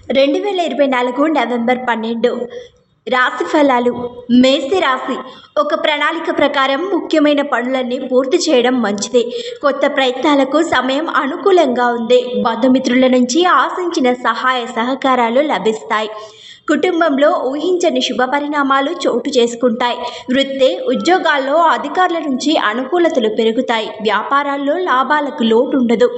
2024 November 12 రాశి ఫలాలు. మేష రాశి. ఒక ప్రణాళిక ప్రకారం ముఖ్యమైన పనులన్నీ పూర్తి చేయడం మంచిది. కొత్త ప్రయత్నాలకు సమయం అనుకూలంగా ఉంది. బంధుమిత్రుల నుంచి ఆశించిన సహాయ సహకారాలు లభిస్తాయి. కుటుంబంలో ఊహించని శుభ పరిణామాలు చోటు చేసుకుంటాయి. వృత్తి ఉద్యోగాల్లో అధికారుల నుంచి అనుకూలతలు పెరుగుతాయి. వ్యాపారాల్లో లాభాలకు లోటు ఉండదు.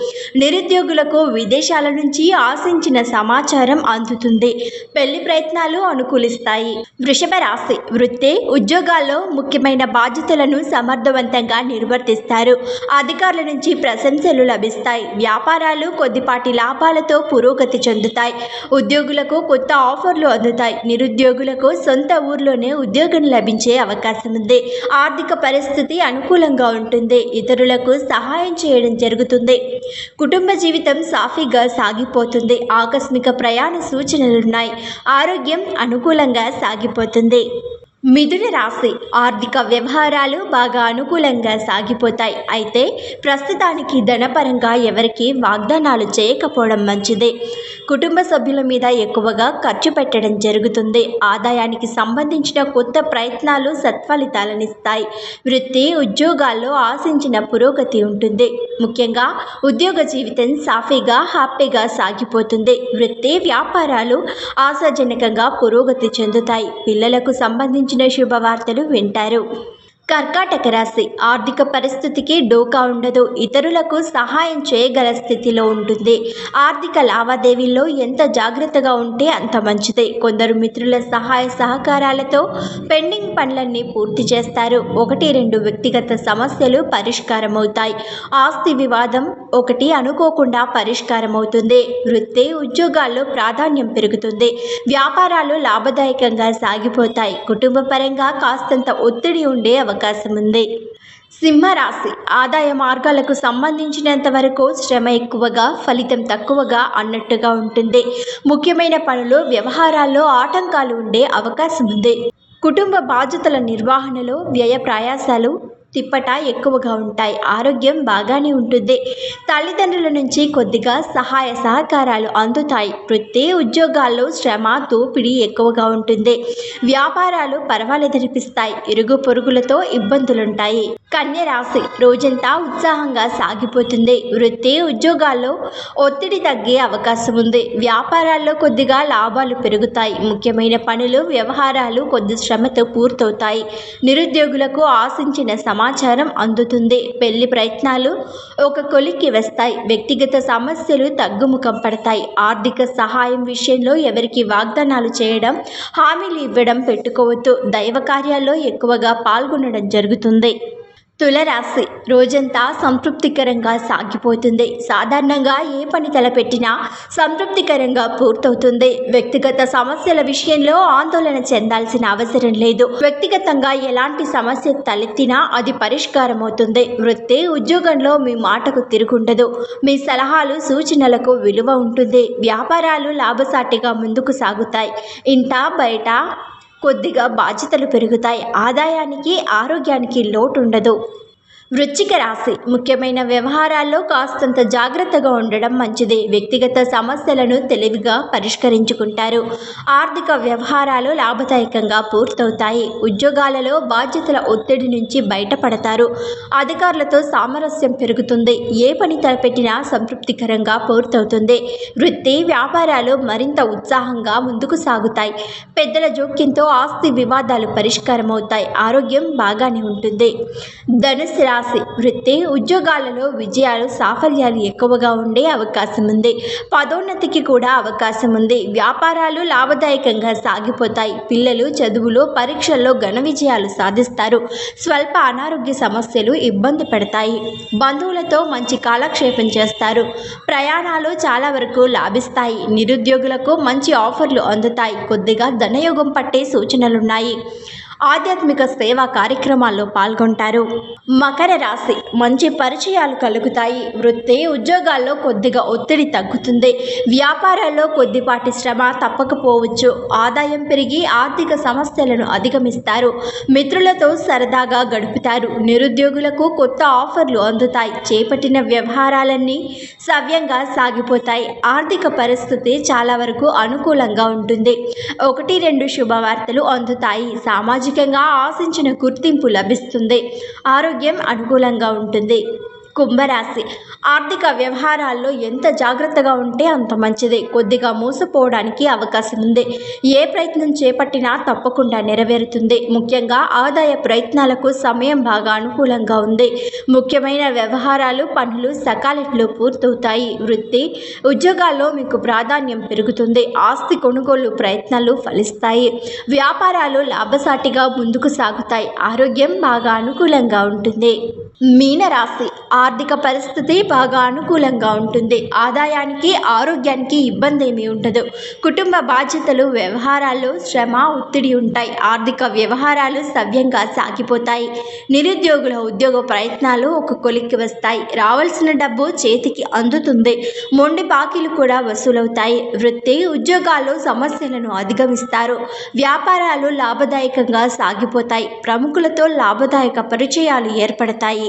నిరుద్యోగులకు విదేశాల నుంచి ఆశించిన సమాచారం అందుతుంది. పెళ్లి ప్రయత్నాలు అనుకూలిస్తాయి. వృషభ రాశి. వృత్తి ఉద్యోగాల్లో ముఖ్యమైన బాధ్యతలను సమర్థవంతంగా నిర్వర్తిస్తారు. అధికారుల నుంచి ప్రశంసలు లభిస్తాయి. వ్యాపారాలు కొద్దిపాటి లాభాలతో పురోగతి చెందుతాయి. ఉద్యోగులకు కొత్త ఆఫర్లు అందుతాయి. నిరుద్యోగులకు సొంత ఊర్లోనే ఉద్యోగం లభించే అవకాశం ఉంది. ఆర్థిక పరిస్థితి అనుకూలంగా ఉంటుంది. ఇతరులకు సహాయం చేయడం జరుగుతుంది. కుటుంబ జీవితం సాఫీగా సాగిపోతుంది. ఆకస్మిక ప్రయాణ సూచనలున్నాయి. ఆరోగ్యం అనుకూలంగా సాగిపోతుంది. మిథున రాశి. ఆర్థిక వ్యవహారాలు బాగా అనుకూలంగా సాగిపోతాయి. అయితే ప్రస్తుతానికి ధనపరంగా ఎవరికి వాగ్దానాలు చేయకపోవడం మంచిది. కుటుంబ సభ్యుల మీద ఎక్కువగా ఖర్చు పెట్టడం జరుగుతుంది. ఆదాయానికి సంబంధించిన కొత్త ప్రయత్నాలు సత్ఫలితాలనిస్తాయి. వృత్తి ఉద్యోగాల్లో ఆశించిన పురోగతి ఉంటుంది. ముఖ్యంగా ఉద్యోగ జీవితం సాఫీగా హ్యాపీగా సాగిపోతుంది. వృత్తి వ్యాపారాలు ఆశాజనకంగా పురోగతి చెందుతాయి. పిల్లలకు సంబంధించిన శుభవార్తలు వింటారు. కర్కాటక రాశి. ఆర్థిక పరిస్థితికి డోకా ఉండదు. ఇతరులకు సహాయం చేయగల స్థితిలో ఉంటుంది. ఆర్థిక లావాదేవీల్లో ఎంత జాగ్రత్తగా ఉంటే అంత మంచిది. కొందరు మిత్రుల సహాయ సహకారాలతో పెండింగ్ పనులన్నీ పూర్తి చేస్తారు. 1-2 వ్యక్తిగత సమస్యలు పరిష్కారమవుతాయి. ఆస్తి వివాదం ఒకటి అనుకోకుండా పరిష్కారమవుతుంది. వృత్తి ఉద్యోగాల్లో ప్రాధాన్యం పెరుగుతుంది. వ్యాపారాలు లాభదాయకంగా సాగిపోతాయి. కుటుంబ పరంగా కాస్తంత ఒత్తిడి ఉండే అవకాశం ఉంది. సింహరాశి. ఆదాయ మార్గాలకు సంబంధించినంత వరకు శ్రమ ఎక్కువగా ఫలితం తక్కువగా అన్నట్టుగా ఉంటుంది. ముఖ్యమైన పనులు వ్యవహారాల్లో ఆటంకాలు ఉండే అవకాశం ఉంది. కుటుంబ బాధ్యతల నిర్వహణలో వ్యయ ప్రయాసాలు తిప్పట ఎక్కువగా ఉంటాయి. ఆరోగ్యం బాగానే ఉంటుంది. తల్లిదండ్రుల నుంచి కొద్దిగా సహాయ సహకారాలు అందుతాయి. వృత్తి ఉద్యోగాల్లో శ్రమ దోపిడీ ఎక్కువగా ఉంటుంది. వ్యాపారాలు పర్వాలేదనిపిస్తాయి. ఇరుగు పొరుగులతో ఇబ్బందులుంటాయి. కన్య రాశి. రోజంతా ఉత్సాహంగా సాగిపోతుంది. వృత్తి ఉద్యోగాల్లో ఒత్తిడి తగ్గే అవకాశం ఉంది. వ్యాపారాల్లో కొద్దిగా లాభాలు పెరుగుతాయి. ముఖ్యమైన పనులు వ్యవహారాలు కొద్ది శ్రమతో పూర్తవుతాయి. నిరుద్యోగులకు ఆశించిన సమాచారం అందుతుంది. పెళ్లి ప్రయత్నాలు ఒక కొలిక్కి వస్తాయి. వ్యక్తిగత సమస్యలు తగ్గుముఖం పడతాయి. ఆర్థిక సహాయం విషయంలో ఎవరికి వాగ్దానాలు చేయడం, హామీలు ఇవ్వడం పెట్టుకోవద్దు. దైవ కార్యాల్లో ఎక్కువగా పాల్గొనడం జరుగుతుంది. తులరాశి. రోజంతా సంతృప్తికరంగా సాగిపోతుంది. సాధారణంగా ఏ పని తలపెట్టినా సంతృప్తికరంగా పూర్తవుతుంది. వ్యక్తిగత సమస్యల విషయంలో ఆందోళన చెందాల్సిన అవసరం లేదు. వ్యక్తిగతంగా ఎలాంటి సమస్య తలెత్తినా అది పరిష్కారం అవుతుంది. వృత్తి ఉద్యోగంలో మీ మాటకు తిరుగుండదు. మీ సలహాలు సూచనలకు విలువ ఉంటుంది. వ్యాపారాలు లాభసాటిగా ముందుకు సాగుతాయి. ఇంట బయట కొద్దిగా బాధ్యతలు పెరుగుతాయి. ఆదాయానికి ఆరోగ్యానికి లోటు ఉండదు. వృశ్చిక రాశి. ముఖ్యమైన వ్యవహారాల్లో కాస్తంత జాగ్రత్తగా ఉండడం మంచిది. వ్యక్తిగత సమస్యలను తెలివిగా పరిష్కరించుకుంటారు. ఆర్థిక వ్యవహారాలు లాభదాయకంగా పూర్తవుతాయి. ఉద్యోగాలలో బాధ్యతల ఒత్తిడి నుంచి బయటపడతారు. అధికారులతో సామరస్యం పెరుగుతుంది. ఏ పని తలపెట్టినా సంతృప్తికరంగా పూర్తవుతుంది. వృత్తి వ్యాపారాలు మరింత ఉత్సాహంగా ముందుకు సాగుతాయి. పెద్దల జోక్యంతో ఆస్తి వివాదాలు పరిష్కారమవుతాయి. ఆరోగ్యం బాగానే ఉంటుంది. ధనుసు రాశి. వృత్తి ఉద్యోగాలలో విజయాలు సాఫల్యాలు ఎక్కువగా ఉండే అవకాశం ఉంది. పదోన్నతికి కూడా అవకాశం ఉంది. వ్యాపారాలు లాభదాయకంగా సాగిపోతాయి. పిల్లలు చదువులో పరీక్షల్లో ఘన విజయాలు సాధిస్తారు. స్వల్ప అనారోగ్య సమస్యలు ఇబ్బంది పెడతాయి. బంధువులతో మంచి కాలక్షేపం చేస్తారు. ప్రయాణాలు చాలా వరకు లాభిస్తాయి. నిరుద్యోగులకు మంచి ఆఫర్లు అందుతాయి. కొద్దిగా ధనయోగం పట్టే సూచనలున్నాయి. ఆధ్యాత్మిక సేవా కార్యక్రమాల్లో పాల్గొంటారు. మకర రాశి మంచి పరిచయాలు కలుగుతాయి. వృత్తి ఉద్యోగాల్లో కొద్దిగా ఒత్తిడి తగ్గుతుంది. వ్యాపారాల్లో కొద్దిపాటి శ్రమ తప్పకపోవచ్చు. ఆదాయం పెరిగి ఆర్థిక సమస్యలను అధిగమిస్తారు. మిత్రులతో సరదాగా గడుపుతారు. నిరుద్యోగులకు కొత్త ఆఫర్లు అందుతాయి. చేపట్టిన వ్యవహారాలన్నీ సవ్యంగా సాగిపోతాయి. ఆర్థిక పరిస్థితి చాలా వరకు అనుకూలంగా ఉంటుంది. 1-2 శుభవార్తలు అందుతాయి. సామాజికంగా ఆశించిన గుర్తింపు లభిస్తుంది. ఆరోగ్యం అనుకూలంగా ఉంటుంది. కుంభరాశి ఆర్థిక వ్యవహారాల్లో ఎంత జాగ్రత్తగా ఉంటే అంత మంచిది. కొద్దిగా మోసపోవడానికి అవకాశం ఉంది. ఏ ప్రయత్నం చేపట్టినా తప్పకుండా నెరవేరుతుంది. ముఖ్యంగా ఆదాయ ప్రయత్నాలకు సమయం బాగా అనుకూలంగా ఉంది. ముఖ్యమైన వ్యవహారాలు పనులు సకాలంలో పూర్తవుతాయి. వృత్తి ఉద్యోగాల్లో మీకు ప్రాధాన్యం పెరుగుతుంది. ఆస్తి కొనుగోలు ప్రయత్నాలు ఫలిస్తాయి. వ్యాపారాలు లాభసాటిగా ముందుకు సాగుతాయి. ఆరోగ్యం బాగా అనుకూలంగా ఉంటుంది. మీనరాశి ఆర్థిక పరిస్థితి బాగా అనుకూలంగా ఉంటుంది. ఆదాయానికి ఆరోగ్యానికి ఇబ్బంది ఏమీ ఉండదు. కుటుంబ బాధ్యతలు వ్యవహారాల్లో శ్రమ ఒత్తిడి ఉంటాయి. ఆర్థిక వ్యవహారాలు సవ్యంగా సాగిపోతాయి. నిరుద్యోగుల ఉద్యోగ ప్రయత్నాలు ఒక కొలిక్కి వస్తాయి. రావాల్సిన డబ్బు చేతికి అందుతుంది. మొండి బాకీలు కూడా వసూలవుతాయి. వృత్తి ఉద్యోగాల్లో సమస్యలను అధిగమిస్తారు. వ్యాపారాలు లాభదాయకంగా సాగిపోతాయి. ప్రముఖులతో లాభదాయక పరిచయాలు ఏర్పడతాయి.